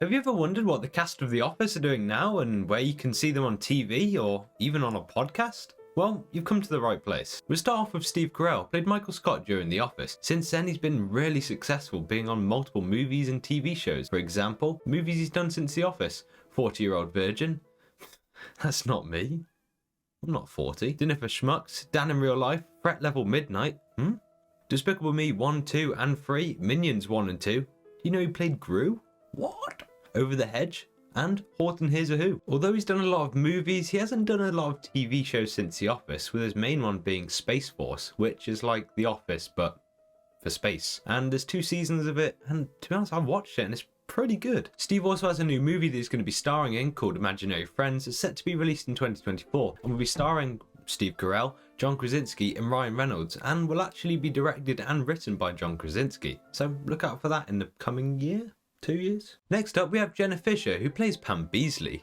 Have you ever wondered what the cast of The Office are doing now and where you can see them on TV or even on a podcast? Well, you've come to the right place. We'll start off with Steve Carell, played Michael Scott during The Office. Since then, he's been really successful, being on multiple movies and TV shows. For example, movies he's done since The Office: 40-Year-Old Virgin. That's not me. I'm not 40. Dinner for Schmucks, Dan in Real Life, Threat Level Midnight. Despicable Me 1, 2 and 3, Minions 1 and 2. Do you know he played Gru? What? Over the Hedge, and Horton Hears a Who. Although he's done a lot of movies, he hasn't done a lot of TV shows since The Office, with his main one being Space Force, which is like The Office, but for space. And there's 2 seasons of it, and to be honest, I've watched it and it's pretty good. Steve also has a new movie that he's going to be starring in called Imaginary Friends. It's set to be released in 2024 and will be starring Steve Carell, John Krasinski and Ryan Reynolds, and will actually be directed and written by John Krasinski. So look out for that in the coming year? 2 years? Next up, we have Jenna Fischer, who plays Pam Beesly.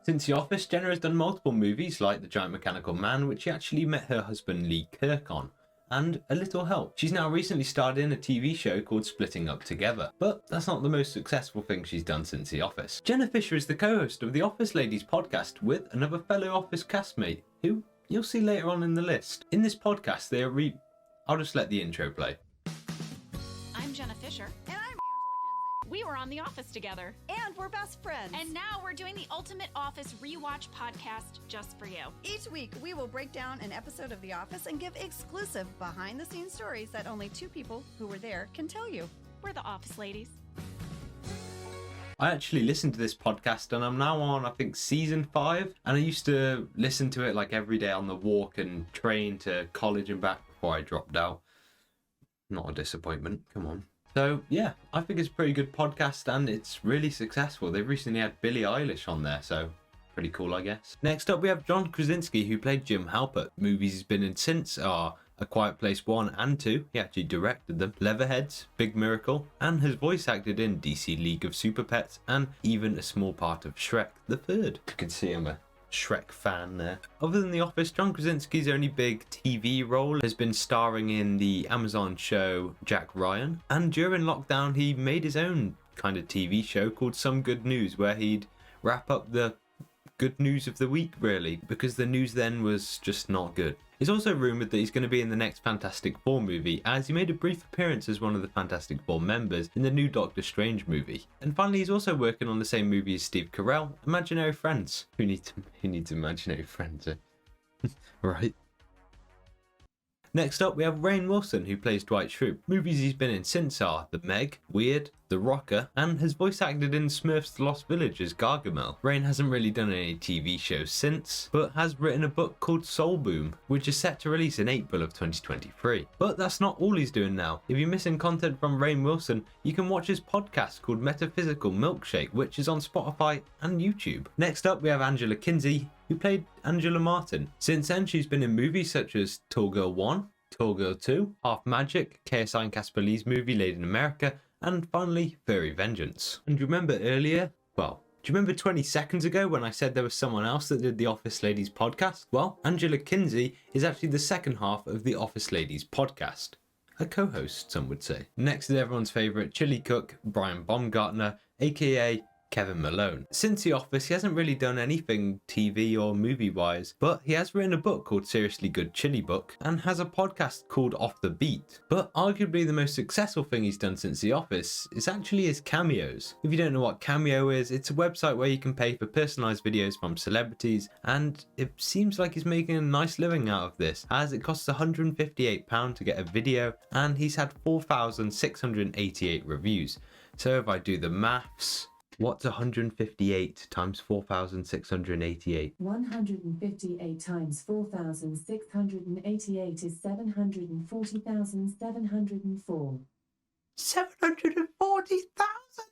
Since The Office, Jenna has done multiple movies like The Giant Mechanical Man, which she actually met her husband Lee Kirk on, and A Little Help. She's now recently starred in a TV show called Splitting Up Together, but that's not the most successful thing she's done since The Office. Jenna Fischer is the co-host of the Office Ladies podcast with another fellow Office castmate, who you'll see later on in the list. In this podcast, they are I'll just let the intro play. I'm Jenna Fischer. And I'm We were on The Office together. and we're best friends. And now we're doing the Ultimate Office Rewatch podcast just for you. Each week, we will break down an episode of The Office and give exclusive behind-the-scenes stories that only 2 people who were there can tell you. We're the Office Ladies. I actually listened to this podcast and I'm now on, I think, season 5. And I used to listen to it like every day on the walk and train to college and back before I dropped out. Not a disappointment, come on. So yeah, I think it's a pretty good podcast and it's really successful. They've recently had Billie Eilish on there, so pretty cool, I guess. Next up, we have John Krasinski, who played Jim Halpert. Movies he's been in since are A Quiet Place 1 and 2. He actually directed them. Leatherheads, Big Miracle, and has voice acted in DC League of Super Pets and even a small part of Shrek the Third. You can see I'm a Shrek fan there. Other than The Office, John Krasinski's only big TV role has been starring in the Amazon show Jack Ryan, and during lockdown he made his own kind of TV show called Some Good News, where he'd wrap up the good news of the week, really, because the news then was just not good. It's also rumoured that he's going to be in the next Fantastic Four movie, as he made a brief appearance as one of the Fantastic Four members in the new Doctor Strange movie. And finally, he's also working on the same movie as Steve Carell, Imaginary Friends. Who needs imaginary friends? Right. Next up, we have Rainn Wilson, who plays Dwight Schrute. Movies he's been in since are The Meg, Weird, The Rocker, and has voice acted in Smurfs The Lost Village as Gargamel. Rainn hasn't really done any TV shows since, but has written a book called Soul Boom, which is set to release in April of 2023. But that's not all he's doing now. If you're missing content from Rainn Wilson, you can watch his podcast called Metaphysical Milkshake, which is on Spotify and YouTube. Next up, we have Angela Kinsey, who played Angela Martin. Since then, she's been in movies such as Tall Girl 1, Tall Girl 2, Half Magic, KSI and Casper Lee's movie Late in America, and finally, Furry Vengeance. And do you remember earlier? Well, do you remember 20 seconds ago when I said there was someone else that did the Office Ladies podcast? Well, Angela Kinsey is actually the second half of the Office Ladies podcast. A co-host, some would say. Next is everyone's favourite chili cook, Brian Baumgartner, aka Kevin Malone. Since The Office, he hasn't really done anything TV or movie wise, but he has written a book called Seriously Good Chili Book and has a podcast called Off the Beat. But arguably the most successful thing he's done since The Office is actually his cameos. If you don't know what Cameo is, it's a website where you can pay for personalised videos from celebrities, and it seems like he's making a nice living out of this, as it costs £158 to get a video and he's had 4,688 reviews. So if I do the maths, what's 158 times 4,688? 158 times 4,688 is 740,704. 740,000!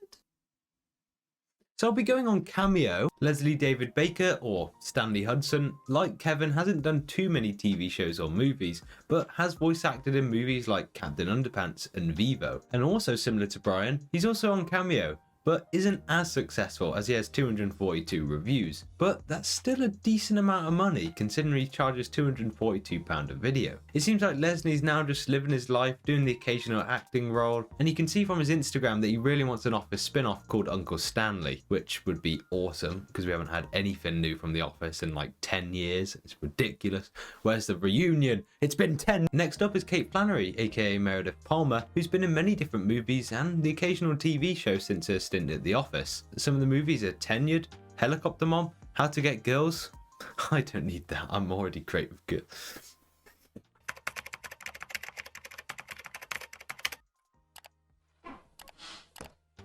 So I'll be going on Cameo. Leslie David Baker, or Stanley Hudson, like Kevin, hasn't done too many TV shows or movies, but has voice acted in movies like Captain Underpants and Vivo. And also similar to Brian, he's also on Cameo, but isn't as successful as he has 242 reviews. But that's still a decent amount of money considering he charges £242 a video. It seems like Leslie's now just living his life, doing the occasional acting role, and you can see from his Instagram that he really wants an Office spin-off called Uncle Stanley, which would be awesome because we haven't had anything new from The Office in like 10 years. It's ridiculous. Where's the reunion? It's been 10. Next up is Kate Flannery, aka Meredith Palmer, who's been in many different movies and the occasional TV show since her stint at The Office. Some of the movies are Tenured, Helicopter Mom, How to Get Girls. I don't need that. I'm already great with girls.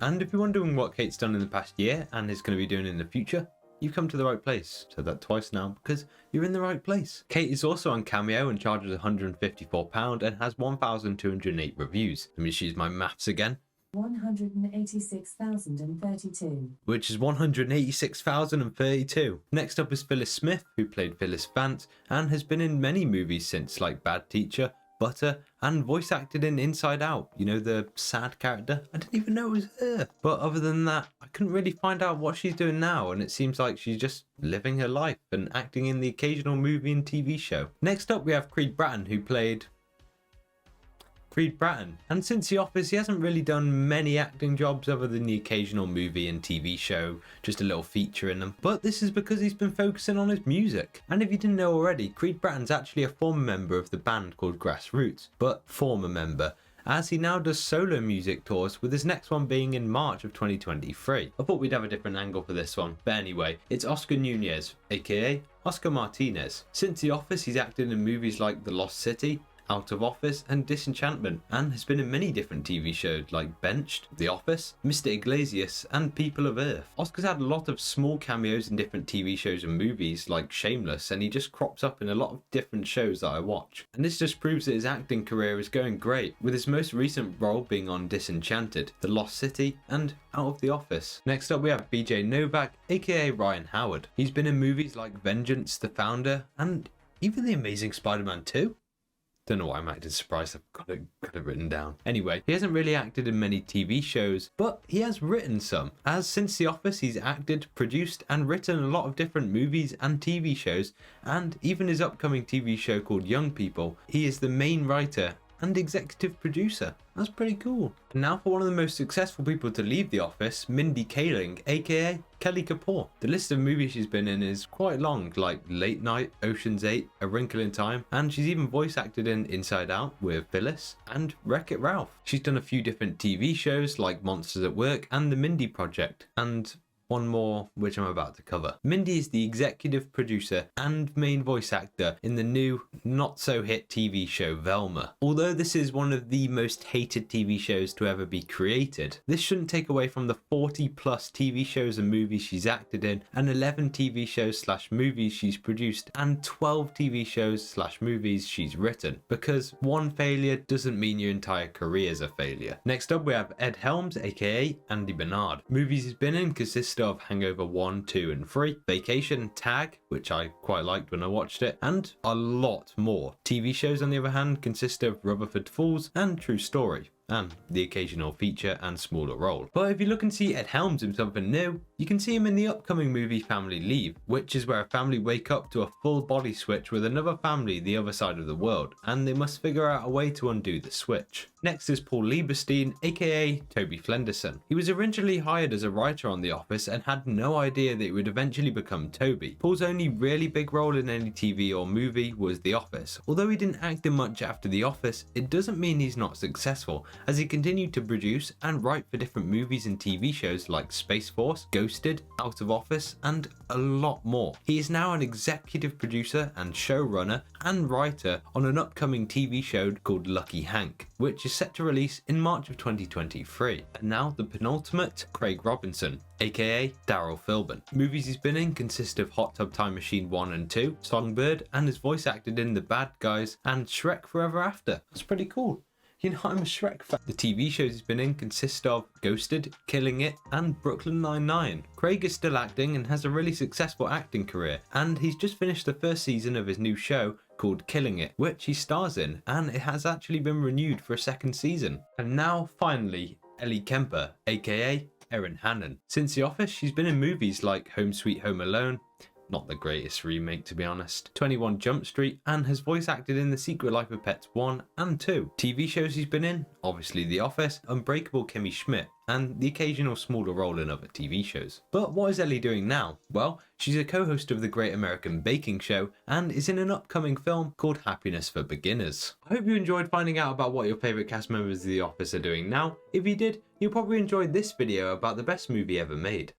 And if you're wondering what Kate's done in the past year and is going to be doing in the future, you've come to the right place. Said that twice now because you're in the right place. Kate is also on Cameo and charges £154 and has 1,208 reviews. Let me just use my maths again. 186,032. Which is 186,032. Next up is Phyllis Smith, who played Phyllis Vance and has been in many movies since, like Bad Teacher, Butter, and voice acted in Inside Out. You know, the sad character? I didn't even know it was her. But other than that, I couldn't really find out what she's doing now, and it seems like she's just living her life and acting in the occasional movie and TV show. Next up, we have Creed Bratton, who played Creed Bratton. And since The Office, he hasn't really done many acting jobs other than the occasional movie and TV show, just a little feature in them. But this is because he's been focusing on his music. And if you didn't know already, Creed Bratton's actually a former member of the band called Grassroots, but former member, as he now does solo music tours, with his next one being in March of 2023. I thought we'd have a different angle for this one, but anyway, it's Oscar Nunez, aka Oscar Martinez. Since The Office, he's acted in movies like The Lost City, Out of Office and Disenchantment, and has been in many different TV shows like Benched, The Office, Mr. Iglesias and People of Earth. Oscar's had a lot of small cameos in different TV shows and movies like Shameless, and he just crops up in a lot of different shows that I watch. And this just proves that his acting career is going great, with his most recent role being on Disenchanted, The Lost City and Out of the Office. Next up we have BJ Novak, aka Ryan Howard. He's been in movies like Vengeance, The Founder and even The Amazing Spider-Man 2. Don't know why I'm acting surprised, I've got it written down. Anyway, he hasn't really acted in many TV shows, but he has written some, as since The Office he's acted, produced and written a lot of different movies and TV shows, and even his upcoming TV show called Young People, he is the main writer and executive producer. That's pretty cool. And now for one of the most successful people to leave The Office, Mindy Kaling, aka Kelly Kapoor. The list of movies she's been in is quite long, like Late Night, Ocean's 8, A Wrinkle in Time, and she's even voice acted in Inside Out with Phyllis and Wreck-It Ralph. She's done a few different TV shows like Monsters at Work and The Mindy Project, and one more which I'm about to cover. Mindy is the executive producer and main voice actor in the new not so hit TV show Velma. Although this is one of the most hated TV shows to ever be created, this shouldn't take away from the 40 plus TV shows and movies she's acted in, and 11 TV shows / movies she's produced, and 12 TV shows / movies she's written, because one failure doesn't mean your entire career is a failure. Next up we have Ed Helms, aka Andy Bernard. Movies he's been in consist of Hangover 1, 2 and 3, Vacation, Tag, which I quite liked when I watched it, and a lot more. TV shows on the other hand consist of Rutherford Falls and True Story, and the occasional feature and smaller role. But if you look and see Ed Helms in something new, you can see him in the upcoming movie Family Leave, which is where a family wake up to a full body switch with another family the other side of the world, and they must figure out a way to undo the switch. Next is Paul Lieberstein, aka Toby Flenderson. He was originally hired as a writer on The Office and had no idea that he would eventually become Toby. Paul's only really big role in any TV or movie was The Office. Although he didn't act in much after The Office, it doesn't mean he's not successful, as he continued to produce and write for different movies and TV shows like Space Force, Ghosted, Out of Office, and a lot more. He is now an executive producer and showrunner and writer on an upcoming TV show called Lucky Hank, which is set to release in March of 2023. And now the penultimate, Craig Robinson, aka Daryl Philbin. Movies he's been in consist of Hot Tub Time Machine 1 and 2, Songbird, and has voice acted in The Bad Guys and Shrek Forever After. That's pretty cool. You know, I'm a Shrek fan. The TV shows he's been in consist of Ghosted, Killing It, and Brooklyn Nine-Nine. Craig is still acting and has a really successful acting career, and he's just finished the first season of his new show called Killing It, which he stars in, and it has actually been renewed for a second season. And now, finally, Ellie Kemper, aka Erin Hannon. Since The Office, she's been in movies like Home Sweet Home Alone, not the greatest remake to be honest, 21 Jump Street, and has voice acted in The Secret Life of Pets 1 and 2. TV shows he's been in, obviously The Office, Unbreakable Kimmy Schmidt, and the occasional smaller role in other TV shows. But what is Ellie doing now? Well, she's a co-host of the Great American Baking Show and is in an upcoming film called Happiness for Beginners. I hope you enjoyed finding out about what your favourite cast members of The Office are doing now. If you did, you'll probably enjoy this video about the best movie ever made.